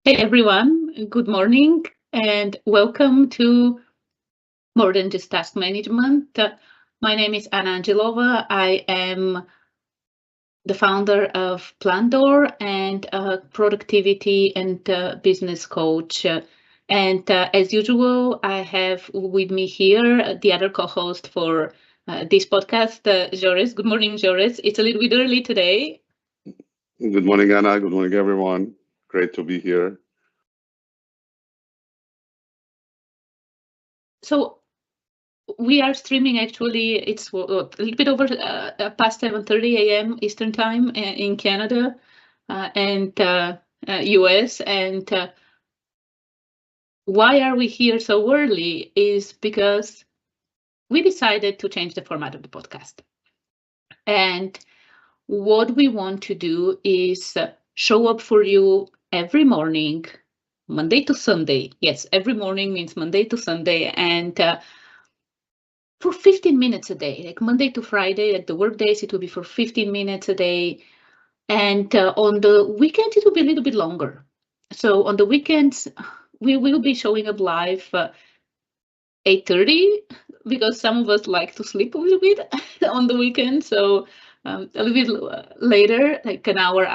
Hey everyone, good morning and welcome to More Than Just Task Management. My name is Anna Angelova. I am the founder of Plandor and a productivity and business coach. And as usual, I have with me here the other co-host for this podcast, Joris. Good morning, Joris. It's a little bit early today. Good morning, Anna. Good morning, everyone. Great to be here. So we are streaming actually. It's a little bit over past 7:30 a.m. Eastern time in Canada and US. And why are we here so early is because we decided to change the format of the podcast. And what we want to do is show up for you every morning, Monday to Sunday. Yes, every morning means Monday to Sunday. And for 15 minutes a day, like Monday to Friday, like the work days, it will be for 15 minutes a day. And on the weekends, it will be a little bit longer. So on the weekends, we will be showing up live 8:30 because some of us like to sleep a little bit on the weekend. So a little bit later, like an hour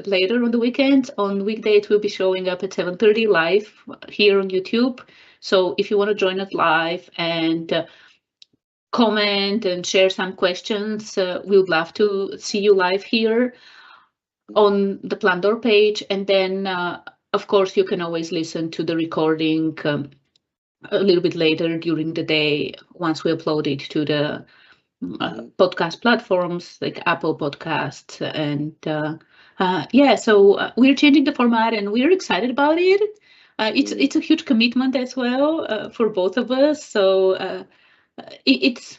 later on the weekends. On weekdays, we'll be showing up at 7:30 live here on YouTube. So if you want to join us live and comment and share some questions, we would love to see you live here on the Plandor page. And then, of course, you can always listen to the recording a little bit later during the day once we upload it to the podcast platforms like Apple Podcasts. And we're changing the format and we're excited about it. It's a huge commitment as well for both of us. So it's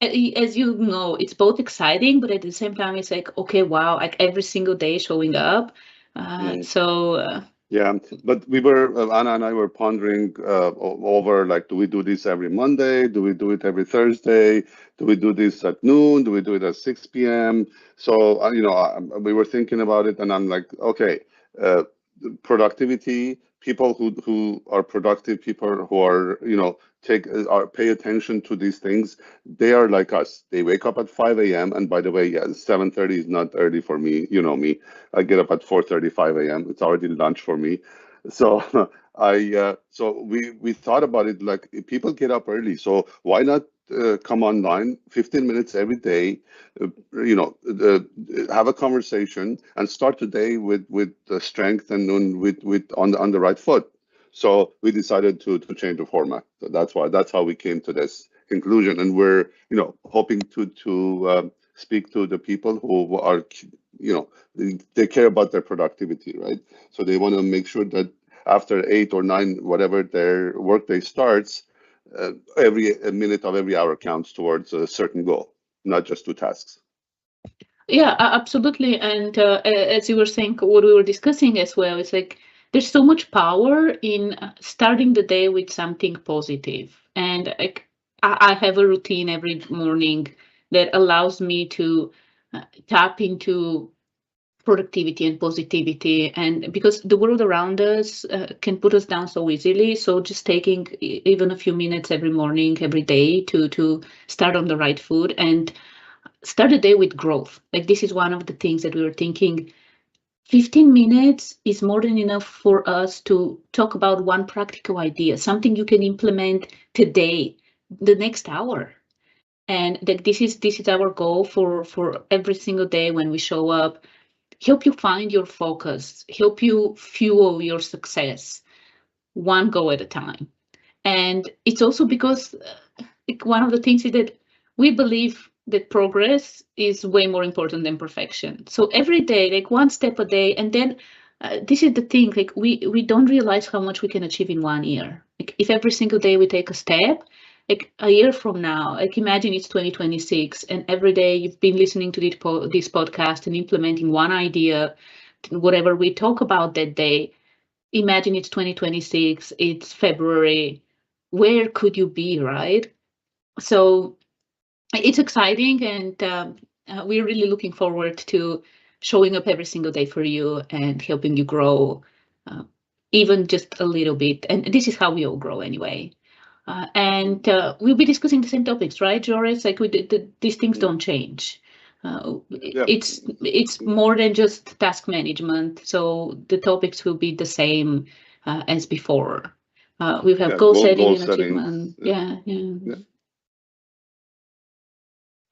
as you know, it's both exciting, but at the same time, it's like, okay, wow, like every single day showing up. Mm. So Yeah, but we were Anna and I were pondering over like, do we do this every Monday? Do we do it every Thursday? Do we do this at noon? Do we do it at 6 p.m.? So we were thinking about it, and I'm like, okay, uh, productivity. People who are productive, people who are take are pay attention to these things. They are like us. They wake up at 5 a.m. And by the way, yeah, 7:30 is not early for me. You know me. I get up at 4:35 a.m. It's already lunch for me. So we thought about it like people get up early. So why not come online 15 minutes every day, have a conversation and start the day with strength and with on the right foot. So we decided to change the format. So that's how we came to this conclusion, and we're hoping to speak to the people who are they care about their productivity, right? So they want to make sure that after 8 or 9, whatever their workday starts, every a minute of every hour counts towards a certain goal, not just two tasks. yeah, absolutely. And as you were saying, what we were discussing as well, it's like there's so much power in starting the day with something positive. And like I have a routine every morning that allows me to tap into productivity and positivity, and because the world around us can put us down so easily, so just taking even a few minutes every morning, every day to start on the right foot and start the day with growth. Like this is one of the things that we were thinking. 15 minutes is more than enough for us to talk about one practical idea, something you can implement today, the next hour. And that this is our goal for every single day when we show up. Help you find your focus, help you fuel your success, one go at a time. And it's also because like one of the things is that we believe that progress is way more important than perfection. So every day, like one step a day, and then this is the thing, like we don't realize how much we can achieve in 1 year. Like if every single day we take a step, like a year from now, like imagine it's 2026, and every day you've been listening to this podcast and implementing one idea, whatever we talk about that day. Imagine it's 2026, it's February. Where could you be, right? So it's exciting, and we're really looking forward to showing up every single day for you and helping you grow. Uh, even just a little bit. And this is how we all grow anyway. And we'll be discussing the same topics, right, Joris? Like these things don't change. Yeah. It's more than just task management. So the topics will be the same as before. We'll have Yeah. goal setting Goal and achievement. settings. Yeah. Yeah, yeah. Yeah.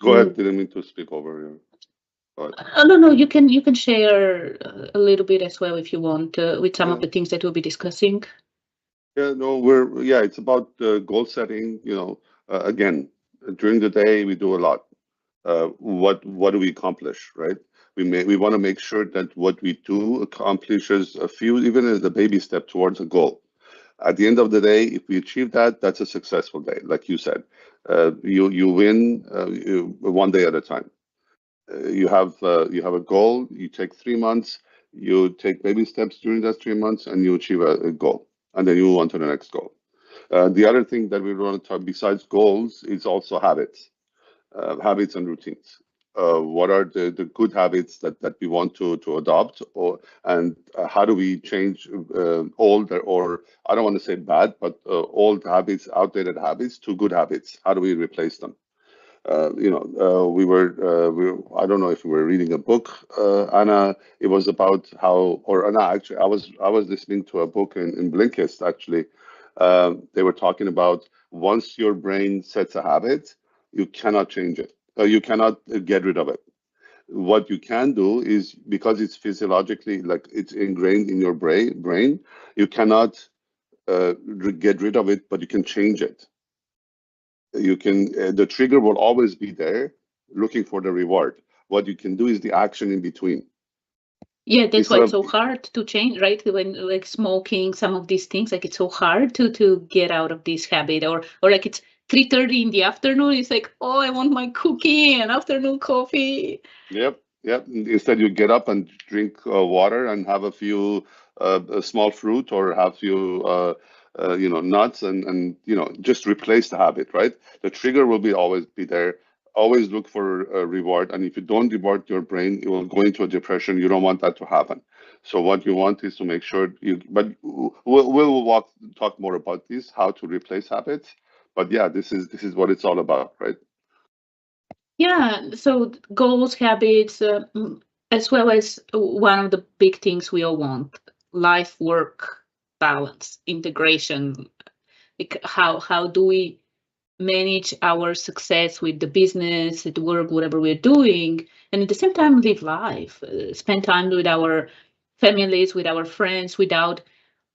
Go ahead. Mm. Didn't mean to speak over you. Go ahead. No, no. You can share a little bit as well if you want with some of Yeah. the things that we'll be discussing. Yeah. No, yeah, it's about goal setting. Again, during the day, we do a lot. What do we accomplish, right? We want to make sure that what we do accomplishes a few, even as a baby step towards a goal. At the end of the day, if we achieve that, that's a successful day, like you said. You win one day at a time. You have a goal. You take 3 months. You take baby steps during that 3 months, and you achieve a goal, and then you move on to the next goal. The other thing that we want to talk besides goals is also habits and routines. What are the good habits that we want to adopt, and how do we change old or I don't want to say bad, but old habits, outdated habits to good habits? How do we replace them? I don't know if we were reading a book, Anna. It was about how, or Anna, actually, I was listening to a book in Blinkist, actually. They were talking about once your brain sets a habit, you cannot change it. You cannot get rid of it. What you can do is, because it's physiologically, like it's ingrained in your brain, you cannot get rid of it, but you can change it. You can The trigger will always be there, looking for the reward. What you can do is the action in between. Yeah, that's why Instead it's of so hard to change, right? When like smoking, some of these things, like it's so hard to get out of this habit, or like it's 3:30 in the afternoon. It's like, oh, I want my cookie and afternoon coffee. Yep, yep. Instead, you get up and drink water and have a few a small fruit, or have few nuts, and just replace the habit. Right, the trigger will be always be there. Always look for a reward, and if you don't reward your brain, it will go into a depression. You don't want that to happen. So what you want is to make sure you. But we'll talk more about this, how to replace habits. But yeah, this is what it's all about, right? Yeah, so goals, habits, as well as one of the big things we all want, life work balance, integration. Like how do we manage our success with the business, at work, whatever we're doing, and at the same time live life, spend time with our families, with our friends, without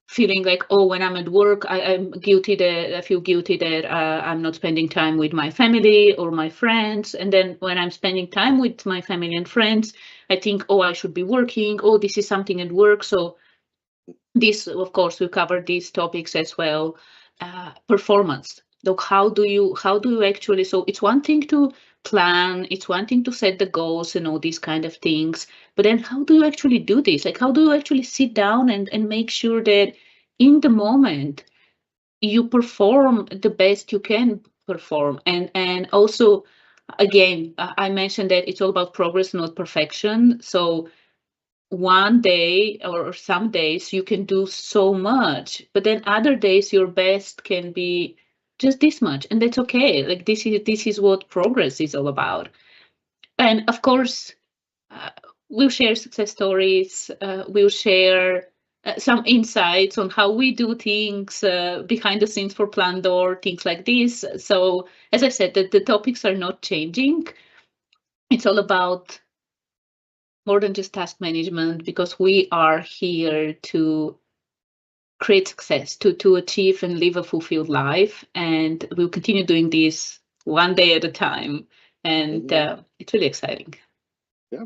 feeling like, oh, when I'm at work, I feel guilty that I'm not spending time with my family or my friends. And then when I'm spending time with my family and friends, I think, oh, I should be working. Oh, this is something at work. So this, of course, we cover these topics as well. Performance. Look, how do you actually? So it's one thing to plan, it's one thing to set the goals and all these kind of things, but then how do you actually do this? Like, how do you actually sit down and make sure that in the moment you perform the best you can perform, and also, again, I mentioned that it's all about progress, not perfection. So one day or some days you can do so much, but then other days your best can be just this much, and that's okay. Like this is what progress is all about. And of course, uh, we'll share success stories. We'll share some insights on how we do things behind the scenes for Plandor, things like this. So as I said, the topics are not changing. It's all about more than just task management, because we are here to create success, to achieve and live a fulfilled life, and we'll continue doing this one day at a time, and Hmm. it's really exciting. Yeah,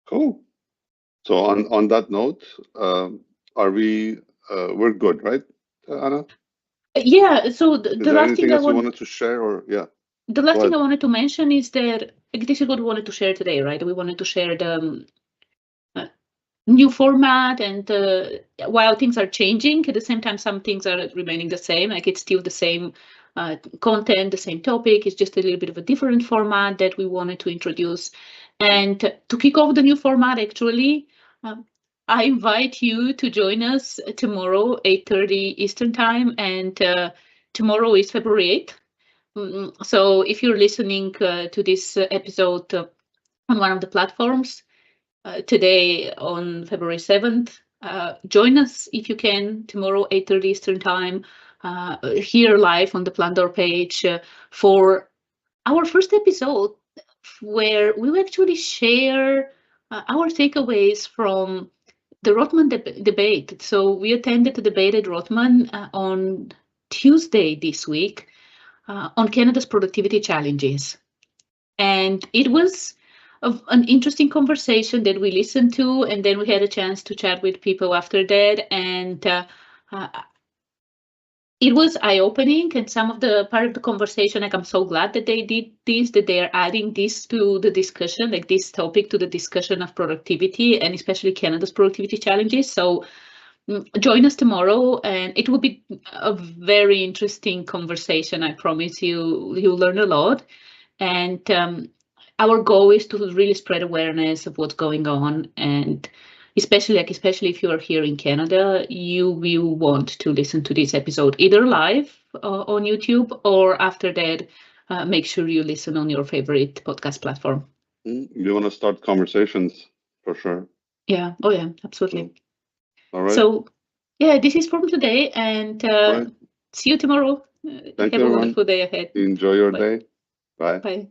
cool. So on that note, are we're good, right, Anna? Yeah, so Is there anything else you wanted to share, or yeah, the go last thing ahead. I wanted to mention is that, like, this is what we wanted to share today, right? We wanted to share the uh, new format, and while things are changing, at the same time some things are remaining the same. Like, it's still the same content, the same topic. It's just a little bit of a different format that we wanted to introduce. And to kick off the new format, actually, um, I invite you to join us tomorrow, 8:30 Eastern Time, and tomorrow is February 8th. So if you're listening to this episode on one of the platforms today on February 7th, join us if you can tomorrow, 8:30 Eastern Time, here live on the Plandor page for our first episode where we will actually share our takeaways from the Rotman debate. So we attended the debate at Rotman on Tuesday this week on Canada's productivity challenges. And it was an interesting conversation that we listened to, and then we had a chance to chat with people after that. And uh, it was eye-opening, and some of the part of the conversation, like, I'm so glad that they did this, that they are adding this to the discussion, like this topic to the discussion of productivity, and especially Canada's productivity challenges. So join us tomorrow, and it will be a very interesting conversation. I promise you, you'll learn a lot. And our goal is to really spread awareness of what's going on, and especially if you are here in Canada, you will want to listen to this episode either live on YouTube, or after that, make sure you listen on your favorite podcast platform. You want to start conversations for sure. Yeah. Oh yeah, So, absolutely. all right. So yeah, this is from today, and All right. see you tomorrow. Thank Have you, a everyone. wonderful day ahead. Enjoy your Bye. day. Bye. Bye.